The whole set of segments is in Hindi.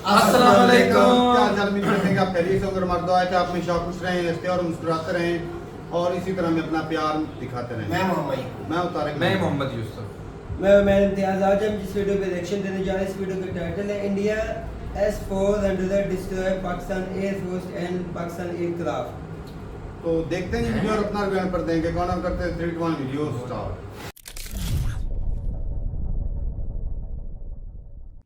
अस्सलाम वालेकुम। क्या हाल चाल? उम्मीद करते हैं कि आप खैरियत से होंगे। हमारी दुआ है कि आप हमेशा खुश रहें, हंसते और मुस्कुराते रहें और इसी तरह में अपना प्यार दिखाते रहें। मैं मोहम्मद मैं उतारे मैं मोहम्मद यूसुफ। मैं इम्तियाज। आज हम जिस वीडियो पे रिएक्शन देने जा रहे हैं, इस वीडियो का टाइटल है India S-400 destroy Pakistan air force and Pakistan aircraft. तो देखते हैं वीडियो और अपना रिव्यू पर देंगे। कौन हम करते हैं 3 2 1 वीडियो स्टार्ट।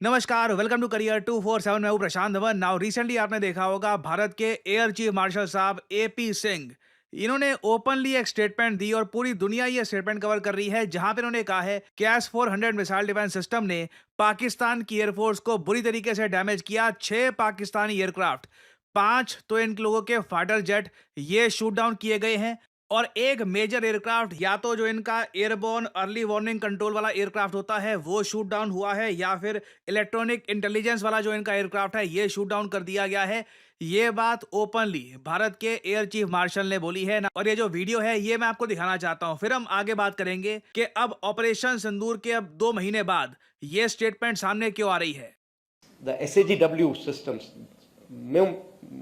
नमस्कार, वेलकम टू करियर 247। मैं हूं प्रशांत धवन। नाउ रिसेंटली आपने देखा होगा भारत के एयर चीफ मार्शल साहब AP सिंह, इन्होंने ओपनली एक स्टेटमेंट दी और पूरी दुनिया ये स्टेटमेंट कवर कर रही है, जहां पे उन्होंने कहा है कि S-400 मिसाइल डिफेंस सिस्टम ने पाकिस्तान की एयरफोर्स को बुरी तरीके से डैमेज किया। 6 पाकिस्तानी एयरक्राफ्ट, 5 तो इन लोगों के फाइटर जेट ये शूट डाउन किए गए हैं और एक मेजर एयरक्राफ्ट, या तो जो इनका एयरबोर्न अर्ली वार्निंग कंट्रोल वाला एयरक्राफ्ट होता है वो शूट डाउन हुआ है, या फिर इलेक्ट्रॉनिक इंटेलिजेंस वाला जो इनका एयरक्राफ्ट है ये शूट डाउन कर दिया गया है। ये बात ओपनली भारत के एयर चीफ मार्शल ने बोली है ना। और ये जो वीडियो है ये मैं आपको दिखाना चाहता हूं, फिर हम आगे बात करेंगे कि अब ऑपरेशन सिंदूर के अब 2 महीने बाद ये स्टेटमेंट सामने क्यों आ रही है। The SAGW systems,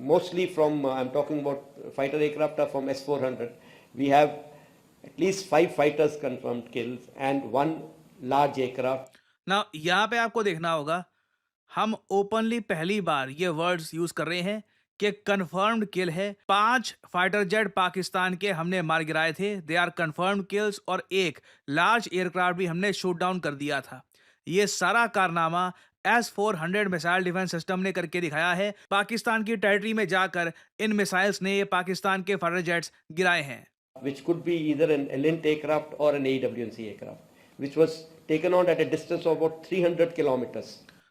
mostly from, I'm talking about fighter aircraft are from S-400. We have at least 5 fighters confirmed kills and 1 large aircraft. ना यहाँ पे आपको देखना होगा, हम ओपनली पहली बार ये वर्ड्स यूज कर रहे हैं कि कंफर्म्ड किल है। 5 फाइटर जेट पाकिस्तान के हमने मार गिराए थे, दे आर कंफर्म्ड किल्स, और एक लार्ज एयरक्राफ्ट भी हमने शूट डाउन कर दिया था। ये सारा कारनामा S-400 मिसाइल डिफेंस सिस्टम ने करके दिखाया है। पाकिस्तान की टेरिटरी में जाकर इन मिसाइल्स ने ये पाकिस्तान के फाइटर जेट्स गिराए हैं, Which could be either an Lint aircraft or an AWNC aircraft, which was taken on at a distance of about 300 kilometers.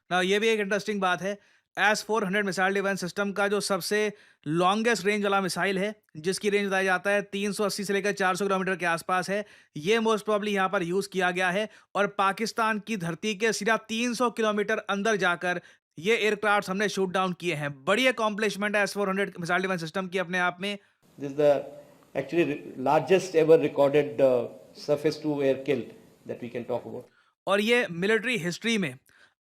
ना ये भी एक इंटरेस्टिंग बात है। S-400 मिसाइल डिफेंस सिस्टम का जो सबसे लॉन्गेस्ट रेंज वाला मिसाइल है, जिसकी रेंज बताया जाता है 380 से लेकर 400 किलोमीटर के आसपास है, ये मोस्ट प्रॉब्ली यहाँ पर यूज किया गया है और पाकिस्तान की धरती के सीधा 300 किलोमीटर अंदर जाकर ये एयरक्राफ्ट हमने शूट डाउन किए हैं। बड़ी अकॉम्प्लिशमेंट है S-400 मिसाइल डिफेंस सिस्टम की अपने आप में। This is the actually largest ever recorded surface to air kill that we can talk about. और ये मिलिट्री हिस्ट्री में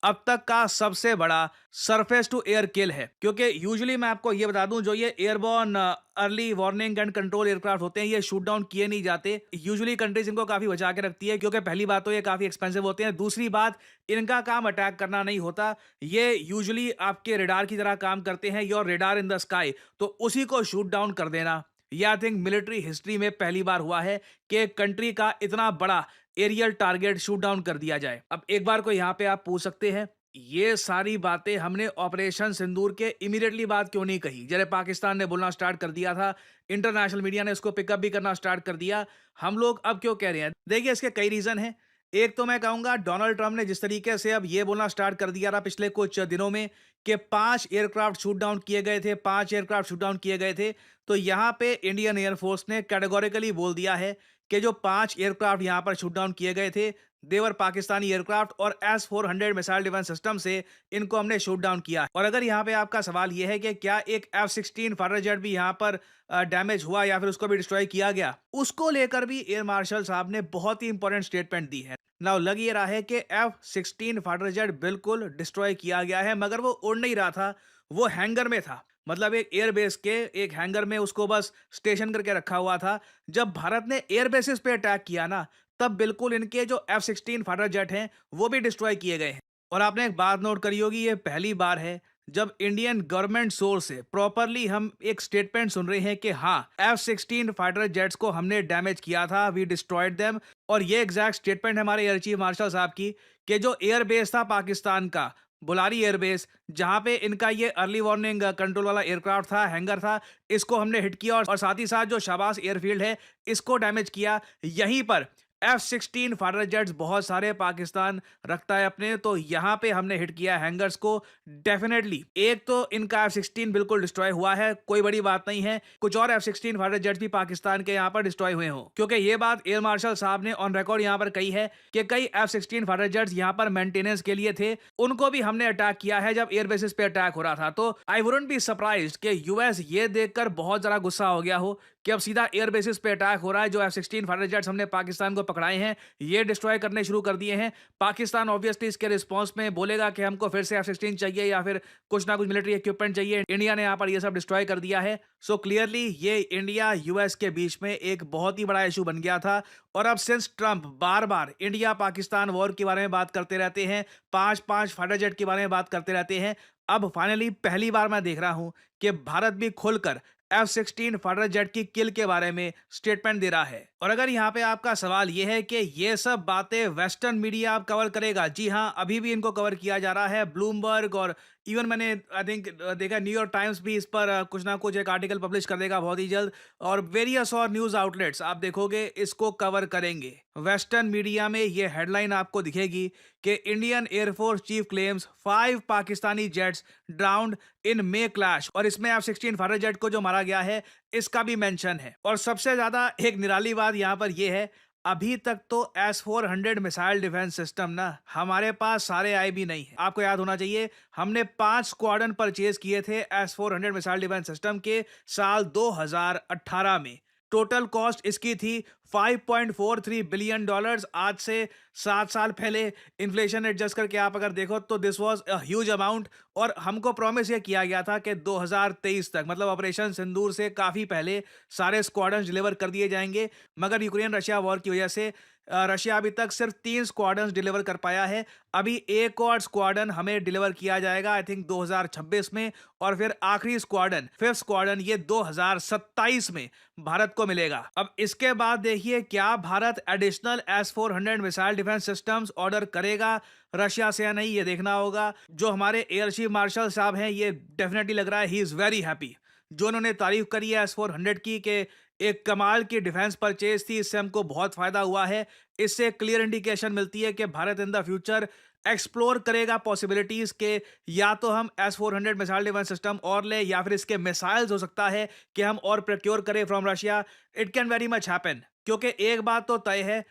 अब तक का सबसे बड़ा सरफेस टू एयर किल है, क्योंकि यूजुअली मैं आपको ये बता दूं, जो ये airborne early warning and control aircraft होते हैं ये शूट डाउन किए नहीं जाते। यूजुअली कंट्रीज इनको काफी बचा के रखती है, क्योंकि पहली बात तो ये काफी एक्सपेंसिव होते हैं, दूसरी बात इनका काम अटैक करना नहीं होता। ये यूजुअली आपके रेडार की तरह काम करते हैं, your radar in the sky, तो उसी को शूट डाउन कर देना ये आई थिंक मिलिट्री हिस्ट्री में पहली बार हुआ है कि कंट्री का इतना बड़ा एरियल टारगेट शूट डाउन कर दिया जाए। अब एक बार को यहाँ पे आप पूछ सकते हैं, ये सारी बातें हमने ऑपरेशन सिंदूर के इमीडिएटली बाद क्यों नहीं कही? जब पाकिस्तान ने बोलना स्टार्ट कर दिया था, इंटरनेशनल मीडिया ने इसको पिकअप भी करना स्टार्ट कर दिया, हम लोग अब क्यों कह रहे हैं? देखिए, इसके कई रीजन हैं। एक तो मैं कहूंगा डोनाल्ड ट्रंप ने जिस तरीके से अब ये बोलना स्टार्ट कर दिया था पिछले कुछ दिनों में कि 5 एयरक्राफ्ट शूट डाउन किए गए थे, 5 एयरक्राफ्ट शूट डाउन किए गए थे, तो यहाँ पे इंडियन एयरफोर्स ने कैटेगोरिकली बोल दिया है कि जो 5 एयरक्राफ्ट यहाँ पर शूट डाउन किए गए थे देवर पाकिस्तानी एयरक्राफ्ट, और S-400 मिसाइल डिफेंस सिस्टम से इनको हमने शूट डाउन किया। और अगर यहाँ पे आपका सवाल ये है कि क्या एक F-16 फाइटर जेट भी यहाँ पर डैमेज हुआ या फिर उसको भी डिस्ट्रॉय किया गया, उसको लेकर भी एयर मार्शल साहब ने बहुत ही इंपॉर्टेंट स्टेटमेंट दी है। नाउ लग ये रहा है कि F-16 फाइटर जेट बिल्कुल डिस्ट्रॉय किया गया है, मगर वो उड़ नहीं रहा था, वो हैंगर में था। मतलब एक एयरबेस के एक हैंगर में उसको बस स्टेशन करके रखा हुआ था। जब भारत ने एयरबेसिस पे अटैक किया ना, तब बिल्कुल इनके जो F-16 फाइटर जेट हैं वो भी डिस्ट्रॉय किए गए हैं। और आपने एक बात नोट करी होगी, ये पहली बार है जब इंडियन गवर्नमेंट सोर्स से प्रॉपरली हम एक स्टेटमेंट सुन रहे हैं कि हाँ, F-16 फाइटर जेट्स को हमने डैमेज किया था, वी डिस्ट्रॉयड देम। और ये एग्जैक्ट स्टेटमेंट है हमारे एयर चीफ मार्शल साहब की कि जो एयरबेस था पाकिस्तान का, बुलारी एयरबेस, जहां पे इनका ये अर्ली वार्निंग कंट्रोल वाला एयरक्राफ्ट था, हैंगर था, इसको हमने हिट किया और साथ ही साथ जो शाबाश एयरफील्ड है इसको डैमेज किया। यहीं पर F-16 फाइटर जेट्स बहुत सारे पाकिस्तान रखता है अपने, तो यहाँ पे हमने हिट किया हैंगर्स को। डेफिनेटली एक तो इनका F-16 बिल्कुल डिस्ट्रॉय हुआ है, कोई बड़ी बात नहीं है, कुछ और F-16 फाइटर जेट्स भी पाकिस्तान के यहाँ पर डिस्ट्रॉय हुए हों, क्योंकि ये बात एयर मार्शल साहब ने ऑन रिकॉर्ड यहाँ पर कही है कि कई F-16 फाइटर जेट्स यहाँ पर मेंटेनेंस के लिए थे, उनको भी हमने अटैक किया है जब एयरबेसिस पे अटैक हो रहा था। तो आई वुडंट बी सरप्राइज्ड कि यूएस ये देखकर बहुत ज्यादा गुस्सा हो गया हो कि अब सीधा एयरबेसिस पे अटैक हो रहा है, जो F-16 फाइटर जेट्स हमने पाकिस्तान को पकड़ाए हैं ये डिस्ट्रॉय करने शुरू कर दिए हैं। पाकिस्तान ऑब्वियसली इसके रिस्पॉन्स में बोलेगा कि हमको फिर से F-16 चाहिए या फिर कुछ ना कुछ मिलिट्री इक्विपमेंट चाहिए। इंडिया ने यहाँ पर ये सब डिस्ट्रॉय कर दिया है। सो क्लियरली ये इंडिया यूएस के बीच में एक बहुत ही बड़ा इशू बन गया था। और अब सिंस ट्रंप बार बार इंडिया पाकिस्तान वॉर के बारे में बात करते रहते हैं, 5 फाइटर जेट के बारे में बात करते रहते हैं, अब फाइनली पहली बार मैं देख रहा हूं कि भारत भी खुलकर F-16 फाइटर जेट की किल के बारे में स्टेटमेंट दे रहा है। और अगर यहाँ पे आपका सवाल ये है कि ये सब बातें वेस्टर्न मीडिया अब कवर करेगा, जी हाँ, अभी भी इनको कवर किया जा रहा है। ब्लूमबर्ग और इवन मैंने आई थिंक देखा न्यूयॉर्क टाइम्स भी इस पर कुछ ना कुछ एक आर्टिकल पब्लिश कर देगा बहुत ही जल्द, और वेरियस और न्यूज आउटलेट्स आप देखोगे इसको कवर करेंगे। वेस्टर्न मीडिया में ये हेडलाइन आपको दिखेगी कि Indian air force chief claims 5 Pakistani jets downed in May clash, और इसमें F-16 फाइटर जेट को जो मारा गया है इसका भी मेंशन है। और सबसे ज्यादा एक निराली बात यहाँ पर यह है, अभी तक तो S-400 मिसाइल डिफेंस सिस्टम ना हमारे पास सारे आए भी नहीं है। आपको याद होना चाहिए हमने 5 स्क्वाड्रन परचेज किए थे S-400 मिसाइल डिफेंस सिस्टम के साल 2018 में। टोटल कॉस्ट इसकी थी $5.43 बिलियन। आज से 7 साल पहले इन्फ्लेशन एडजस्ट करके आप अगर देखो तो this was a huge amount. और हमको प्रॉमिस ये किया गया था कि 2023 तक, मतलब ऑपरेशन सिंदूर से काफी पहले, सारे स्क्वाड्रन डिलीवर कर दिए जाएंगे। मगर यूक्रेन रशिया वॉर की वजह से रशिया अभी तक सिर्फ 3 स्क्वाड्रन डिलीवर कर पाया है। अभी एक और स्क्वाड्रन हमें डिलीवर किया जाएगा आई थिंक 2026 में, और फिर आखिरी स्क्वाड्रन 5th स्क्वाड्रन ये 2027 में भारत को मिलेगा। अब इसके बाद देखिए क्या Bharat additional S-400 missile defence systems order करेगा रशिया से या नहीं, ये देखना होगा। जो हमारे एयर चीफ मार्शल साहब हैं ये डेफिनेटली लग रहा है ही इज वेरी हैप्पी। जो उन्होंने तारीफ करी है S-400 की कि एक कमाल की डिफेंस परचेज थी, इससे हमको बहुत फायदा हुआ है। इससे क्लियर इंडिकेशन मिलती है कि Bharat in the future explore करेगा पॉसिबिलिटीज के या तो हम S-400 मिसाइल डिफेंस सिस्टम और ले, या फिर इसके मिसाइल्स हो सकता है कि हम और प्रोक्योर करें from Russia. It can very much happen, क्योंकि एक बात तो तय है,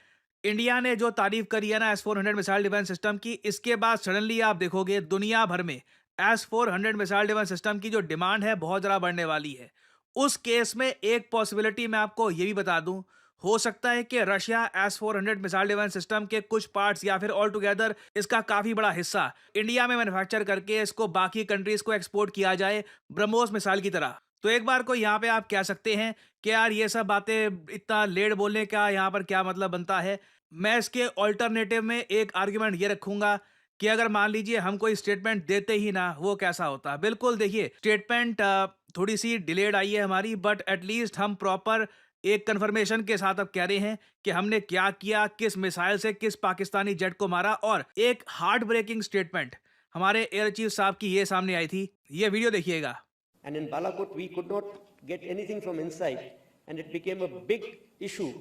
इंडिया ने जो तारीफ करी है ना S-400 मिसाइल डिफेंस सिस्टम की, इसके बाद सडनली आप देखोगे दुनिया भर में S-400 मिसाइल डिफेंस सिस्टम की जो डिमांड है बहुत ज़्यादा बढ़ने वाली है। उस केस में एक पॉसिबिलिटी मैं आपको ये भी बता दूं, हो सकता है कि Russia S-400 missile defence system के कुछ पार्ट्स या फिर ऑल टुगेदर इसका काफी बड़ा हिस्सा इंडिया में मैन्युफैक्चर करके इसको बाकी कंट्रीज को एक्सपोर्ट किया जाए ब्रह्मोस मिसाइल की तरह। तो एक बार को यहाँ पे आप कह सकते हैं कि यार ये सब बातें इतना लेट बोलने का यहाँ पर क्या मतलब बनता है। मैं इसके ऑल्टरनेटिव में एक आर्ग्यूमेंट ये रखूंगा कि अगर मान लीजिए हम कोई स्टेटमेंट देते ही ना, वो कैसा होता। बिल्कुल देखिए स्टेटमेंट थोड़ी सी डिलेड आई है हमारी, बट एटलीस्ट हम प्रॉपर एक कंफर्मेशन के साथ अब कह रहे हैं कि हमने क्या किया, किस मिसाइल से किस पाकिस्तानी जेट को मारा। और एक हार्ट ब्रेकिंग स्टेटमेंट हमारे एयर चीफ साहब की ये सामने आई थी, ये वीडियो देखिएगा। And in Balakot, we could not get anything from inside, and it became a big issue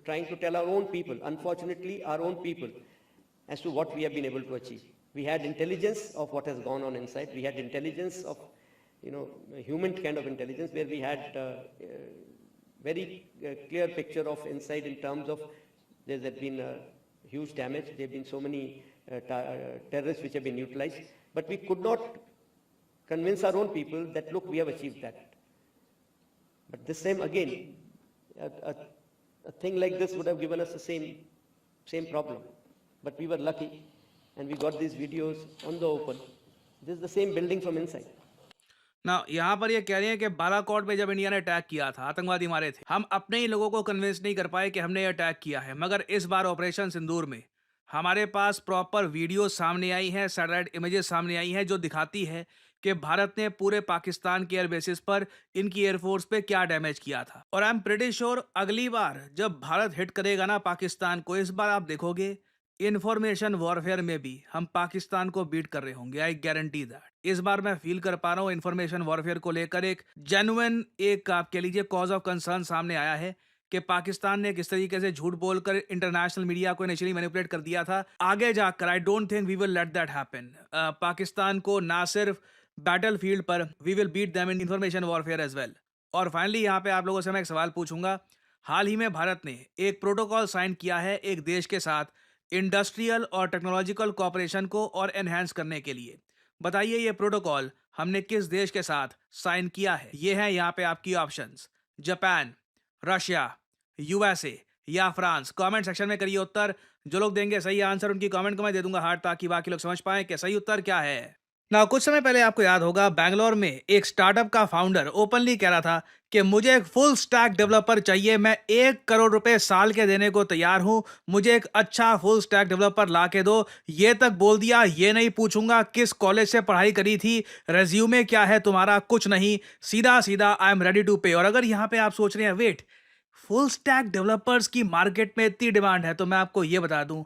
trying to tell our own people, unfortunately our own people, as to what we have been able to achieve. We had intelligence of what has gone on inside. We had intelligence of, human kind of intelligence, where we had very clear picture of inside in terms of there has been huge damage. There have been so many terrorists which have been utilized, but we could not convince our own people that look, we have achieved that. But this time again, a thing like this would have given us the same problem. But we were lucky, and we got these videos on the open. This is the same building from inside. ना यहाँ पर ये कह रहे हैं कि बालाकोट में जब इंडिया ने अटैक किया था, आतंकवादी मारे थे, हम अपने ही लोगों को कन्विंस नहीं कर पाए कि हमने ये अटैक किया है। मगर इस बार ऑपरेशन सिंदूर में हमारे पास प्रॉपर वीडियो सामने आई हैं, सैटेलाइट इमेजेस सामने आई हैं जो दिखाती है कि भारत ने पूरे पाकिस्तान के एयर बेसिस पर इनकी एयरफोर्स पे क्या डैमेज किया था। और आई एम प्रीटी श्योर अगली बार जब भारत हिट करेगा ना पाकिस्तान को, इस बार आप देखोगे इंफॉर्मेशन वॉरफेयर में भी हम पाकिस्तान को बीट कर रहे होंगे। I guarantee that. इस बार मैं फील कर पा रहा हूँ इंफॉर्मेशन वॉरफेयर को लेकर एक जेन्युइन, एक आप कह लीजिए कॉज ऑफ कंसर्न सामने आया है कि पाकिस्तान ने किस तरीके से झूठ बोलकर इंटरनेशनल मीडिया को इनिशियली मैनिपुलेट कर दिया था। आगे जाकर I don't think we will let that happen. Pakistan को ना सिर्फ बैटलफील्ड पर, we will beat them in information warfare as well. और फाइनली यहाँ पे आप लोगों से मैं एक सवाल पूछूंगा। हाल ही में भारत ने एक प्रोटोकॉल साइन किया है एक देश के साथ इंडस्ट्रियल और टेक्नोलॉजिकल कोऑपरेशन को और एनहांस करने के लिए। बताइए ये प्रोटोकॉल हमने किस देश के साथ साइन किया है। ये है यहाँ पे आपकी ऑप्शंस, जापान, रशिया, यूएसए या फ्रांस? कमेंट सेक्शन में करिए उत्तर। जो लोग देंगे सही आंसर उनकी कमेंट को मैं दे दूंगा हार्ट, ताकि बाकी लोग समझ पाएं कि सही उत्तर क्या है। ना कुछ समय पहले आपको याद होगा बैंगलोर में एक स्टार्टअप का फाउंडर ओपनली कह रहा था कि मुझे एक फुल स्टैक डेवलपर चाहिए, मैं 1 करोड़ रुपए साल के देने को तैयार हूं, मुझे एक अच्छा फुल स्टैक डेवलपर ला के दो। ये तक बोल दिया, ये नहीं पूछूंगा किस कॉलेज से पढ़ाई करी थी, रेज्यूमे क्या है तुम्हारा, कुछ नहीं, सीधा सीधा आई एम रेडी टू पे। और अगर यहां पे आप सोच रहे हैं वेट, फुल स्टैक डेवलपर्स की मार्केट में इतनी डिमांड है, तो मैं आपको यह बता दूं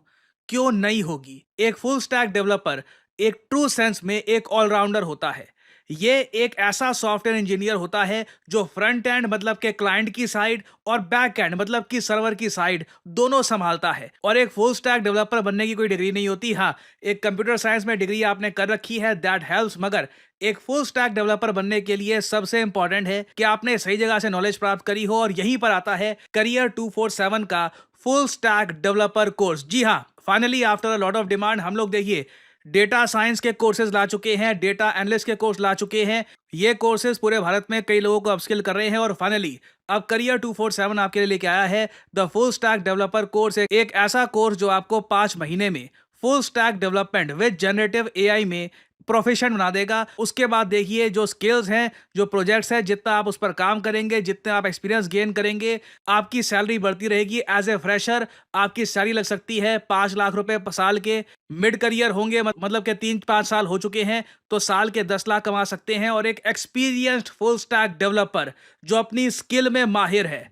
क्यों नहीं होगी। एक फुल स्टैक डेवलपर एक ट्रू सेंस में एक ऑलराउंडर होता है। ये एक ऐसा सॉफ्टवेयर इंजीनियर होता है जो फ्रंट एंड मतलब के क्लाइंट की साइड और बैक एंड मतलब कि सर्वर की साइड दोनों संभालता है। और एक फुल स्टैक डेवलपर बनने की कोई डिग्री नहीं होती। हाँ, एक कंप्यूटर साइंस में डिग्री आपने कर रखी है, दैट हेल्प्स, मगर एक फुल स्टैक डेवलपर बनने के लिए सबसे इंपॉर्टेंट है कि आपने सही जगह से नॉलेज प्राप्त करी हो। और यहीं पर आता है करियर 247 का फुल स्टैक डेवलपर कोर्स। जी हाँ, finally after a lot of demand हम लोग देखिए डेटा साइंस के कोर्सेज ला चुके हैं, डेटा एनालिस्ट के कोर्स ला चुके हैं। ये कोर्सेज पूरे भारत में कई लोगों को अपस्किल कर रहे हैं। और फाइनली अब करियर 247 आपके लिए लेके आया है the full stack developer course, एक ऐसा कोर्स जो आपको 5 महीने में full stack development with generative AI में प्रोफेशन बना देगा। उसके बाद देखिए जो स्किल्स हैं, जो प्रोजेक्ट्स हैं, जितना आप उस पर काम करेंगे, जितने आप एक्सपीरियंस गेन करेंगे, आपकी सैलरी बढ़ती रहेगी। एज ए फ्रेशर आपकी सैलरी लग सकती है 5 लाख रुपए साल के। मिड करियर होंगे मतलब के 3-5 साल हो चुके हैं तो साल के 10 लाख कमा सकते हैं। और एक एक्सपीरियंस्ड फुल स्टैक डेवलपर जो अपनी स्किल में माहिर है,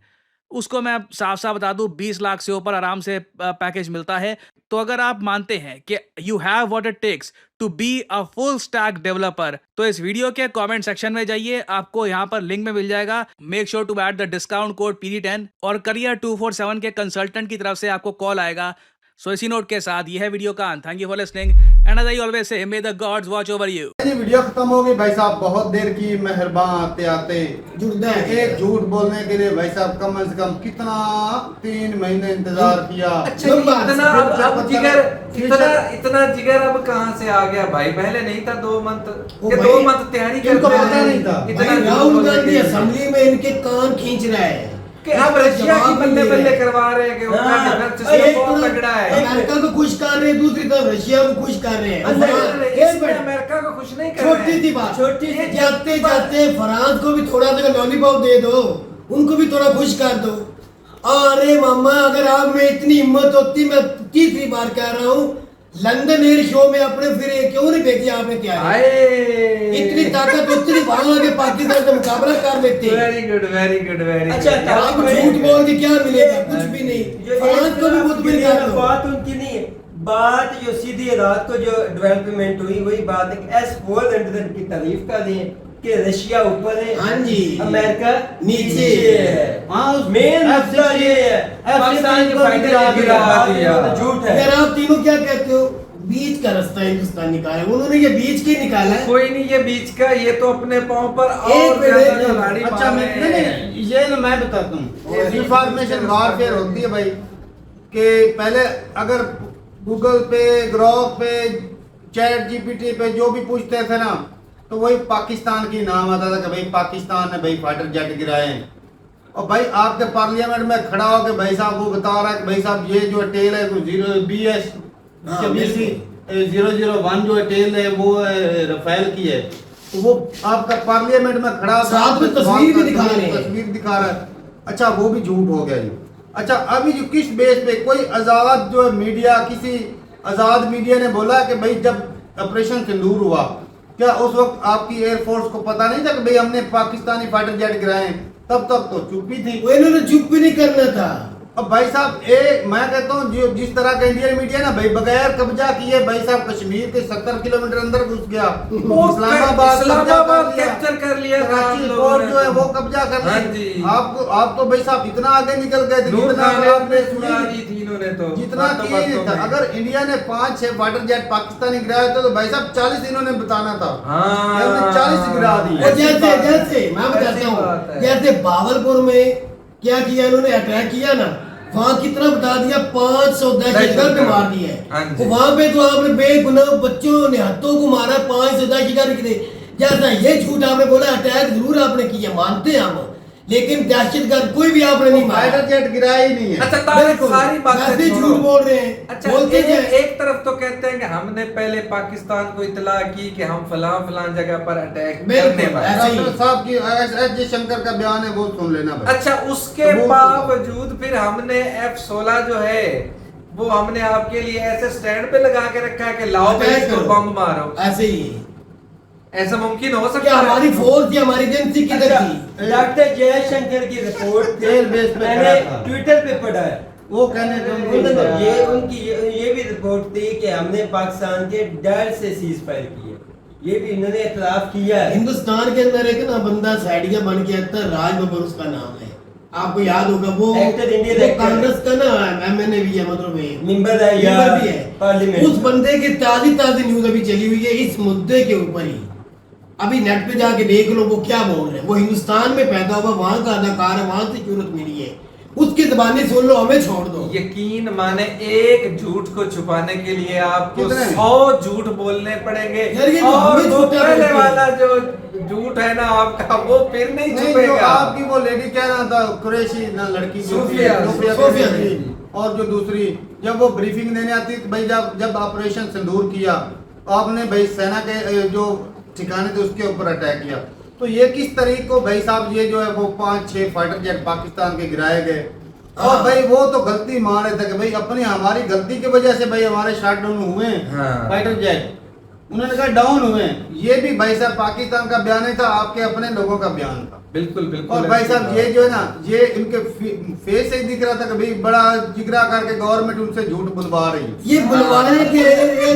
उसको मैं साफ साफ बता दूं 20 लाख से ऊपर आराम से पैकेज मिलता है। तो अगर आप मानते हैं कि you have what it takes to be a full stack developer, तो इस वीडियो के कमेंट सेक्शन में जाइए, आपको यहां पर लिंक में मिल जाएगा। Make sure to add the discount code PD10 और करियर 247 के कंसल्टेंट की तरफ से आपको कॉल आएगा। सो इसी नोट के साथ यह है वीडियो का अंत। Thank you for listening and as I always say may the gods watch over you. Video खत्म हो गई भाई साहब, बहुत देर की मेहरबान आते आते एक झूठ बोलने के लिए भाई साहब कम से कम कितना 3 महीने इंतजार किया। अच्छा, इतना जिगर अब कहाँ से आ गया भाई? पहले नहीं था 2 मंथ, 2 मंथ तैयारी करते पता नहीं था। राहुल गांधी असेंबली में इनके कान खींच रहा है कि अब रशिया की बल्ले करवा रहे हैं कि बहुत तगड़ा है। अमेरिका को खुश कर रहे हैं, दूसरी तरफ रशिया को खुश कर रहे हैं। अमेरिका को खुश नहीं कर रहे हैं। छोटी सी बात, जाते जाते फ्रांस को भी थोड़ा सा लॉलीपॉप दे दो, उनको भी थोड़ा खुश कर दो। अरे मामा, अगर आप में इतनी हिम्मत होती, मैं तीसरी बार कह रहा हूँ, लंदन एयर शो में अपने फिर क्यों नहीं भेजी आपने? क्या इतनी ताकत उतनी भाग के पाकिस्तान से मुकाबला कर लेते। Very good very good very. अच्छा, आप झूठ बोल के क्या मिलेगा? कुछ भी नहीं। फ्रांस को भी मुतमिन कर दो। बात उनकी नहीं है, बात जो सीधी रात को जो डेवलपमेंट हुई वही बात है कि S-400 की तारीफ कर रही है कि रशिया ऊपर है, हाँ जी, अमेरिका नीचे है। मेन मुद्दा ये है पाकिस्तान के फाइटर गिरा दिया, झूठ है। अगर आप तीनों क्या कहते हो? बीच का रास्ता हिंदुस्तान निकाला, उन्होंने ये बीच के निकाला है। कोई नहीं ये बीच का, ये तो अपने पांव पर और अच्छा नहीं, ये ना मैं बताता हूँ, इंफॉर्मेशन वारफेयर होती है भाई। कि पहले अगर गूगल पे, ग्रोक पे, चैट GPT पे जो भी पूछते थे ना, तो वही पाकिस्तान की नाम आता था कि भाई पाकिस्तान ने भाई फाइटर जेट गिराए हैं। और भाई आपके पार्लियामेंट में खड़ा हो के भाई साहब वो बता रहा है कि भाई साहब ये जो टेल है वो 001 जो टेल है वो रफेल की है। तो वो आपका पार्लियामेंट में खड़ा साथ में तस्वीर भी दिखा रहे हैं, तस्वीर दिखा रहा है। अच्छा, वो भी झूठ हो गया जी। अच्छा, अभी जो किस बेस पे कोई आजाद जो मीडिया, किसी आजाद मीडिया ने बोला कि भाई जब ऑपरेशन सिंदूर हुआ, क्या उस वक्त आपकी एयरफोर्स को पता नहीं था कि भाई हमने पाकिस्तानी फाइटर जेट गिराए? तब तक तो चुप्पी थी, वो इन्होंने चुप भी नहीं करना था। अब भाई साहब मैं कहता हूँ जो जिस तरह का इंडियन मीडिया ना भाई बगैर कब्जा किए भाई साहब कश्मीर के 70 किलोमीटर अंदर घुस गया, इस्लामाबाद कैप्चर कर लिया, कराची पोर्ट जो है वो कब्जा कर लिया। आप तो भाई साहब इतना आगे निकल गए थे, जितना किए था। अगर इंडिया ने 5-6 फाइटर जेट पाकिस्तानी गिराए तो भाई साहब 40 इन्होंने बताना था, 40 गिरा दिए। जैसे मैं बताता हूँ, जैसे बावलपुर में क्या किया इन्होंने, अटैक किया ना, वहाँ कितना बता दिया, 500 दहशतगर्द मार दिए। तो वहाँ पे तो आपने बेगुनाह बच्चों ने हाथों को मारा, 500 दहशतगर्द। जैसा ये झूठ आपने बोला, अटैक जरूर आपने किया, मानते हैं हम, लेकिन दहशतगर्द कोई भी आपने नहीं मारा। फाइटर जेट गिराया ही नहीं है। अच्छा तारिक, बिल्कुल। सारी बातें वैसे छोड़ो। झूठ बोल रहे हैं। अच्छा बोलते क्या है? एक तरफ तो कहते हैं कि हमने पहले पाकिस्तान को इतला की कि हम फलां जगह पर अटैक बिल्कुल, करने वाले हैं। ऐसे ही। डॉक्टर साहब की एस जयशंकर का बयान है, वो सुन लेना भाई। अच्छा उसके तो वो- बावजूद फिर हमने F-16 जो है वो हमने आपके लिए ऐसे स्टैंड पे लगा के रखा है कि लाओ पे अटैक इसको करो। बम मारो। ऐसे ही है। ऐसा मुमकिन हो सकता क्या है? हमारी फोर्स थी, हमारी एजेंसी किधर अच्छा, थी? डॉक्टर जयशंकर की रिपोर्ट एयर बेस पे मैंने खड़ा था। ट्विटर पे पढ़ा है। वो कहने तो उन्होंने ये उनकी ये भी रिपोर्ट थी कि हमने पाकिस्तान के डर से सीज फायर की है। ये भी इन्होंने इतलाफ किया है। हिंदुस्तान के अंदर एक ना बंदा साइडिया बन के आता है, राज बब्बर उसका नाम है, आपको याद होगा वो Actor, Indian वो actor। कांग्रेस का ना एमएनए भी है, मतलब ये मेंबर है या मेंबर भी है पार्लियामेंट। उस बंदे की ताजी न्यूज अभी चली हुई है इस मुद्दे के ऊपर ही। अभी नेट पे जाके देख लो वो क्या बोल रहे हैं। वो हिंदुस्तान में पैदा हुआ, वहां का अदाकार है, वहां से शोहरत मिली है, उसकी जबानी सुन लो, हमें छोड़ दो। यकीन माने एक झूठ को छुपाने के लिए आपको कितने? 100 झूठ बोलने पड़ेंगे यार ये तो और हमें वो झूठा पहले बोलते हैं। वाला जो झूठ है ना आपका वो फिर नहीं नहीं, जो छुपेगा। आपकी वो लेडी कह रहा था कुरैशी ना लड़की जो थी, सोफिया सोफिया थी, और जो दूसरी जब वो ब्रीफिंग देने आती तो भाई जब ऑपरेशन सिंदूर किया आपने भाई सेना के जो ठिकाने थे उसके ऊपर अटैक किया। तो ये किस तरीके को भाई साहब ये जो है वो 5-6 फाइटर जेट पाकिस्तान के गिराए गए और हाँ। भाई वो तो गलती मान रहे थे कि भाई अपनी हमारी गलती की वजह से भाई हमारे शॉट डाउन हुए हाँ। फाइटर जेट, उन्होंने कहा डाउन हुए। ये भी भाई साहब पाकिस्तान का बयान नहीं था, आपके अपने लोगों का बयान था। बिल्कुल बिल्कुल। और भाई साहब ये जो है ना ये इनके फेस से ही दिख रहा था कि भाई बड़ा जिगरा करके गवर्नमेंट उनसे झूठ बुलवा रही है। ये बुलवाने के लिए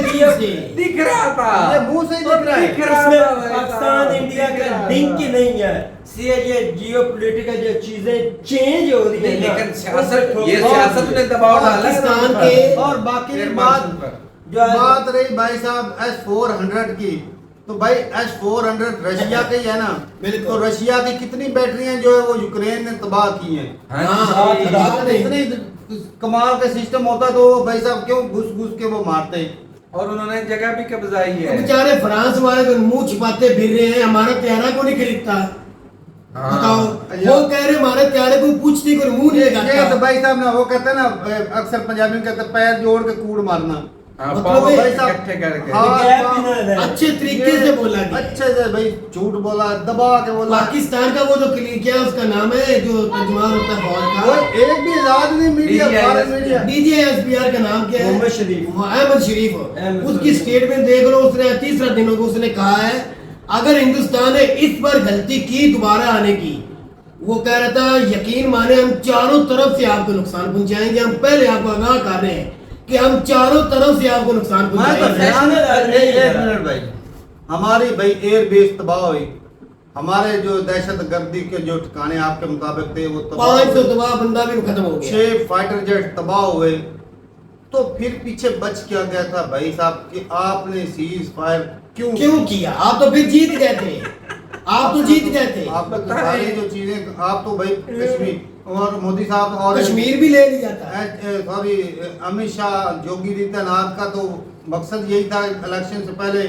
दिख रहा था, ये मुंह से ही दिख रहा है। दिख रहा इसमें था भाई पाकिस्तान साहब, इंडिया दिख का रहा लिंक था। ही नहीं है। ये जियोपॉलिटिकल जो चीजें चेंज हो रही है नहीं, ना, लेकिन उससे सियासत ये ठोकर सियासत लगी ने है। दबाव डाला है पाकिस्तान ना के- और बाकी एयर बात मार्शल पर। जो आज- बात रही भाई साहब S-400 की, तो भाई S-400 रशिया के ही है ना। बिल्कुल। तो रशिया की कितनी बैटरियां जो है वो यूक्रेन ने तबाह की हैं। हाँ हाँ, जी। तबाह नहीं। इतनी कमाल का सिस्टम होता तो वो भाई साहब क्यों घुस घुस के वो मारते। और उन्होंने जगह भी कब्जाई है। बेचारे फ्रांस वाले तो मुंह छिपाते फिर रहे हैं, हमारा त्यारा को नहीं खरीदता। हाँ। बताओ, वो कह रहे हमारे त्यारे को पूछने को मुंह नहीं ये तो लगाता। भाई साहब ना वो कहते हैं ना अक्सर पंजाबी में कहते हैं पैर जोड़ के कूड़ मारना। हाँ, मतलब पाँव भाई साहब- इकट्ठे करके। हाँ, गैप भी ना रहे। अच्छे तरीके से बोला गया। अच्छे से भाई झूठ बोला, दबा के बोला। पाकिस्तान का वो जो क्या उसका नाम है जो तर्जुमान होता है फौज वो का, एक भी आजाद नहीं media, DGI Bharat media. DGSPR का नाम क्या है? मोहम्मद शरीफ। अहमद शरीफ। अहमद उसकी शरीफ। स्टेटमेंट देख लो, उसने तीसरा दिनों को उसने कहा है अगर हिंदुस्तान ने इस पर गलती की दोबारा आने की, वो कह रहा था यकीन माने हम चारों तरफ से आपको नुकसान पहुंचाएंगे। हम पहले आपको आगाह कर रहे हैं कि हम चारों तरफ से आपको नुकसान मैं तो पहुंचाएंगे। हैरान national है, army एक मिनट भाई, हमारी भाई एयर बेस तबाह हुई, हमारे जो दहशत गर्दी के जो ठिकाने आपके मुताबिक थे वो तबाह 500 हुए। तबाह बंदा भी खत्म हो गया। 6 फाइटर जेट तबाह हुए। तो फिर पीछे बच क्या गया था भाई साहब कि आपने सीज फायर क्यों किया? आप तो फिर जीत गए थे, आप तो जीत गए थे। आप तो सारी जो चीजें आप तो भाई कश्मीर और मोदी साहब और कश्मीर भी ले लिया था। सॉरी अमित शाह योगी आदित्यनाथ का तो मकसद यही था इलेक्शन से पहले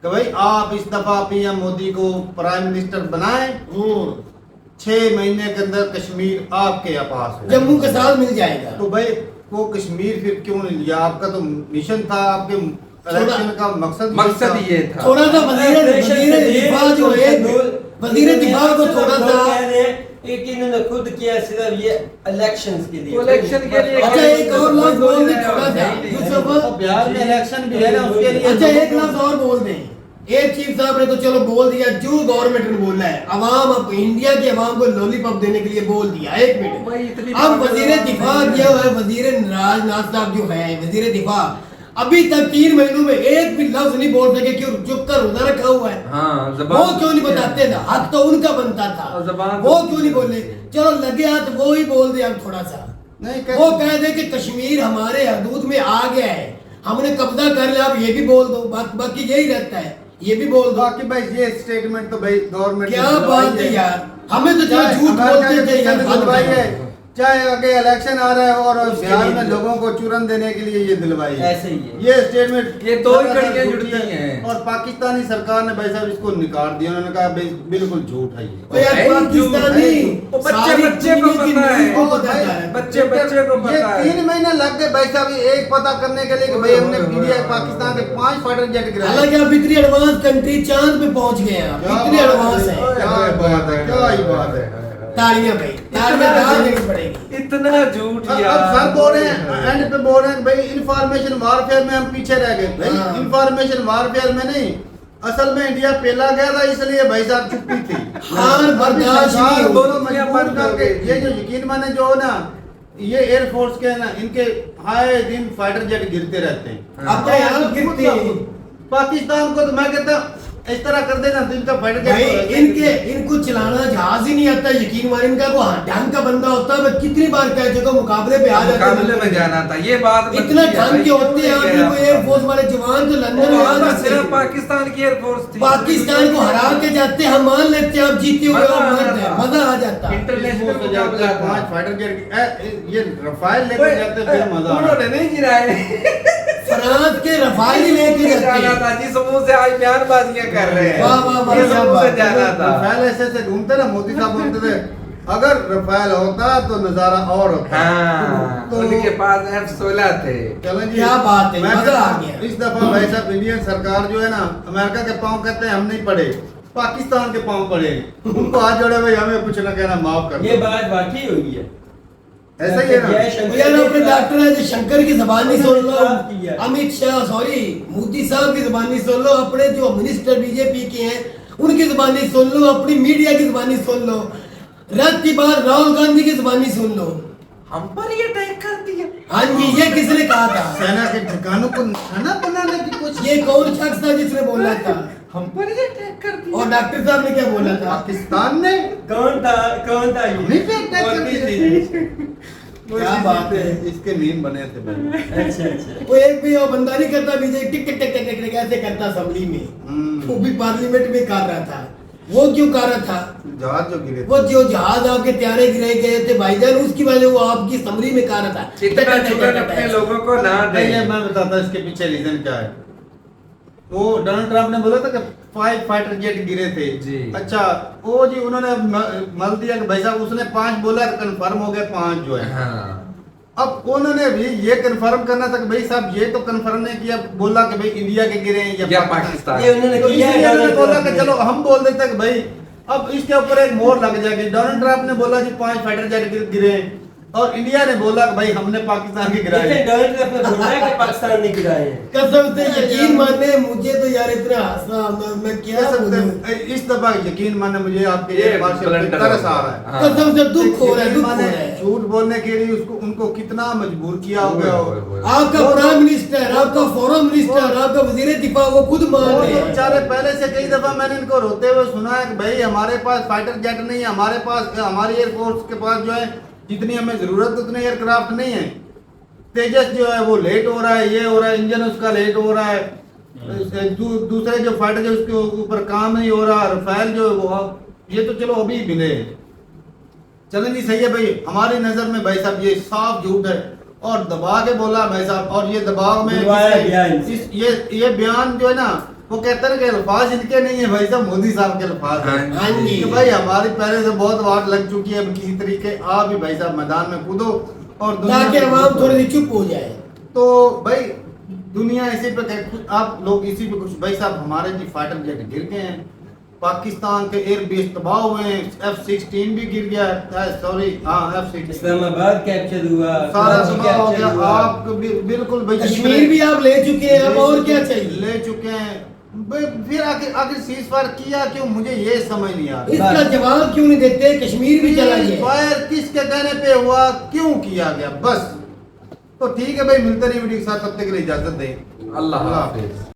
कि भाई आप इस दफा पीएम मोदी को प्राइम मिनिस्टर बनाएं, 6 महीने के अंदर कश्मीर आपके पास हो। जम्मू के साथ मिल जाएगा। तो भाई वो कश्मीर फिर क्यों नहीं लिया? आपका तो मिशन था, आपके इलेक्शन का मकसद ये था। थोड़ा सा वजीर दिफा जो है, वजीर दिफा को थोड़ा सा कि इन्होंने खुद किया सिर्फ ये इलेक्शंस के लिए। इलेक्शन के लिए। अच्छा एक और लफ्ज बोल दे थोड़ा सा यूसुफ। बिहार में इलेक्शन भी है ना, उसके लिए अच्छा एक लफ्ज और बोल दें। एक चीफ साहब ने तो चलो बोल दिया, जो गवर्नमेंट ने बोला है अवाम अब इंडिया की अवाम को लॉलीपॉप देने के लिए बोल दिया। एक भाई इतनी मिनट, अब बात वजीर तो दिफा नहीं जो है। है वजीर राजनाथ साहब जो है वजीर दिफा, अभी तक 3 महीनों में एक भी लफ्ज नहीं बोल सके, क्यों चुप कर रोजा रखा हुआ है। हाँ, वो ज़बान क्यों नहीं बताते ना? हक तो उनका बनता था, और ज़बान वो तो- क्यों नहीं बोले? चलो लगे हाथ वो ही बोल दे अब थोड़ा सा। नहीं वो कह दे कि कश्मीर हमारे हदूद में आ गया है, हमने कब्जा कर लिया, अब ये भी बोल दो। बाकी यही रहता है, ये भी बोल दो। बाकी भाई ये स्टेटमेंट तो भाई गवर्नमेंट क्या बात है यार, हमें तो जो झूठ बोलते थे यार, भाई है चाहे आगे इलेक्शन आ रहा है और उसके बिहार लिए में भी। लोगों को चूरन देने के लिए ये दिलवाई है। ऐसे ही है। ये स्टेटमेंट ये दो ही लगातार कड़ियां झूठी जुड़ती हैं। और पाकिस्तानी सरकार ने भाई साहब इसको निकाल दिया। उन्होंने कहा भाई बिल्कुल झूठ है तो ये। यार है ही पाकिस्तानी वो बच्चे सारी बच्चे को दुनिया की पता है। न्यूज़ को और पता भाई, है। बच्चे बच्चे को ये पता है। 3 महीने लग गए भाई साहब ये एक पता करने के लिए कि भाई हमने इंडिया पाकिस्तान के 5 फाइटर जेट गिराए। हालांकि आप इतनी एडवांस कंट्री चांद पे पहुंच गए हैं, आप क्या इतने बात एडवांस है, है। क्या बात है, क्या ही बात है। तालियां भाई, तालियां दाद देनी पड़ेगी। इतना झूठ अब यार। सर बोल रहे हैं एंड पे बोल रहे हैं भाई इंफॉर्मेशन वारफेयर में हम पीछे रह गए। भाई हाँ। इंफॉर्मेशन वारफेयर में नहीं, असल में इंडिया पहला गया था इसलिए भाई साहब चुप्पी थी। हार बर्दाश्त नहीं सरकार होगी। दोनों मजबूर करके ये जो यकीन माने जो ना ये एयरफोर्स के ना इनके आए दिन फाइटर जेट गिरते रहते हैं। अपने यहाँ गिरते हैं। पाकिस्तान को तो मैं कहता हूं, इस तरह कर देना तो इनका फाइटर भाई जेट इनको चलाना जहाज ही नहीं आता, यकीन माने इनका को ढंग का बंदा होता है। मैं कितनी बार कह चुका मुकाबले पे आ जाते मुकाबले में जाना था ये बात इतना ढंग के होते हैं। आप देखो एयरफोर्स वाले जवान तो लंदन में आ जाते सिर्फ हैं। पाकिस्तान की एयरफोर्स थी। पाकिस्तान को हरा के जाते हम मान लेते हैं, आप जीते हुए मजा और आ मरते जाता। हैं, मजा आ जाता। इंटरनेशनल मुकाबला था। 5 फाइटर जेट ये रफाल लेकर जाते फिर मजा आता। उन्होंने नहीं गिराए। फ्रांस के रफाल ही लेके जाते जाना हैं। था जी, समूह से आज बयानबाजियां कर रहे हैं। वाह, वाह, वाह, ये क्या समूह से बात है। जाना था। रफाल ऐसे ऐसे घूमते ना, मोदी साहब बोलते थे अगर रफाल होता तो नजारा और होता। हाँ, तो उनके पास F-16 थे। चलें जी, क्या बात है, मैं मजा कहता आ हूं, गया। इस दफा भाई साहब इंडियन सरकार जो है ना अमेरिका के पांव कहते हैं हम नहीं पड़े, पाकिस्तान के पांव पड़े। उनको हाथ जोड़े भाई हमें कुछ ना कहना माफ कर ये दो। बात वाकई हुई है। ऐसा ही है ना। तो यार अपने डॉक्टर है जो शंकर की जबानी सुन लो, साफ किया। अमित शाह सॉरी मोदी साहब की जबानी सुन लो, अपने जो मिनिस्टर बीजेपी के हैं उनकी जबानी सुन लो, अपनी मीडिया की जबानी सुन लो, रथ की बात राहुल गांधी की जबानी सुन लो। हम पर ये अटैक कर दिया। हाँ जी, ये किसने कहा था? सेना के ठिकानों को निशाना बनाने की कोशिश। ये कौन शख्स था जिसने बोला था? हम पर ये अटैक कर दिया। और डॉक्टर साहब ने क्या बोला था? पाकिस्तान ने कौन था ये? नहीं पे अटैक कर मोदी दिया। जी। क्या बात है। इसके मीम बने थे भाई। अच्छा। वो एक भी वो बंदा नहीं करता बीजेपी टिक टिक टिक टिक टिक टिक ऐसे करता असेंबली में, वो भी पार्लियामेंट में कर रहा था। वो क्यों कर रहा था? जहाज जो गिरे वो जो जहाज आपके त्यारे गिरे गए थे भाईजान, उसकी वजह वो आपकी समरी में कर रहा था। इतना चुगन अपने लोगों को ना दे। ये मैं बताता हूं इसके पीछे रीजन क्या है। वो डोनाल्ड ट्रंप ने बोला था कि 5 फाइटर जेट गिरे थे जी। अच्छा वो जी उन्होंने मल दिया कि भाई साहब उसने 5 बोला तो कंफर्म हो गया 5 जो है। हाँ। अब उन्होंने भी ये कंफर्म करना था कि भाई साहब ये तो कंफर्म नहीं किया, बोला कि भाई इंडिया के गिरे हैं या पाकिस्तान। ये उन्होंने तो किया है इसलिए उन्होंने डोनाल्ड बोला ट्रंप कि ने। चलो हम बोल देते हैं कि भाई अब इसके ऊपर एक मोहर लग जाएगी। डोनाल्ड ट्रंप ने बोला जी 5 फाइटर जेट गिरे हैं और इंडिया ने बोला कि भाई हमने पाकिस्तान के गिराए लेकिन हैं। डोनाल्ड ट्रंप ने बोला है कि पाकिस्तान ने गिराए हैं। कसम से यकीन माने मुझे तो यार इतना हंसा मैं क्या कह सकते बोलूं। हैं, इस दफा यकीन माने मुझे आपके ये ये बात से ब्लंडर तरस हो आ गया। रहा है। हाँ। कसम से दुख हो रहा है, यकीन दुख हो माने रहा है। झूठ बोलने के लिए उसको उनको कितना मजबूर किया हो गया हो। आपका प्राइम मिनिस्टर, आपका फॉरेन मिनिस्टर, आपका वजीर दिफा वो खुद मान और रहे तो हैं। बेचारे पहले से कई दफा मैंने इनको रोते हुए सुना है कि भाई हमारे पास फाइटर जेट नहीं है, हमारे पास हमारी एयरफोर्स के पास जो है जितनी हमें जरूरत उतने एयरक्राफ्ट नहीं है। तेजस जो है वो लेट हो रहा है, ये हो रहा है, इंजन उसका लेट हो रहा है। दूसरे जो फाइटर जो उसके ऊपर काम नहीं हो रहा। रफेल जो है वो ये तो चलो अभी मिले चलें जी, सही है भाई। हमारी नजर में भाई साहब ये साफ झूठ है और दबा के बोला भाई साहब। और ये दबाव में बुलवाया बयान से। ये बयान जो है ना वो कहते हैं कि अल्फाज इनके नहीं है भाई साहब, मोदी साहब के अल्फाज हैं। हाँ जी। कि भाई हमारी पहले से बहुत वाट लग चुकी है, अब किसी तरीके आप भी भाई साहब मैदान में कूदो और ताकि में आवाम कूदो। थोड़ी सी चुप हो जाए। तो भाई दुनिया इसी पे आप लोग इसी पे कुछ भाई साहब हमारे जी फाइटर जेट गिर गए हैं, पाकिस्तान के एयरबेस तबाह हुए हैं, F-16 भी गिर गया है, सॉरी हाँ F-16 इस्लामाबाद कैप्चर हुआ, सारा कराची तबाह हो कैप्चर गया। हुआ। आप बिल्कुल भाई कश्मीर भी आप ले चुके हैं, अब और क्या चाहिए? ले चुके हैं भाई। फिर आखिर सीज फायर किया क्यों, मुझे ये समझ नहीं आ रहा। इसका जवाब क्यों नहीं देते? कश्मीर भी चला गया। फायर किसके कहने पे हुआ, क्यों किया गया, बस। तो ठीक है भाई, मिलते नहीं वीडियो के साथ, तब तक के लिए इजाजत दें। अल्लाह हाफिज।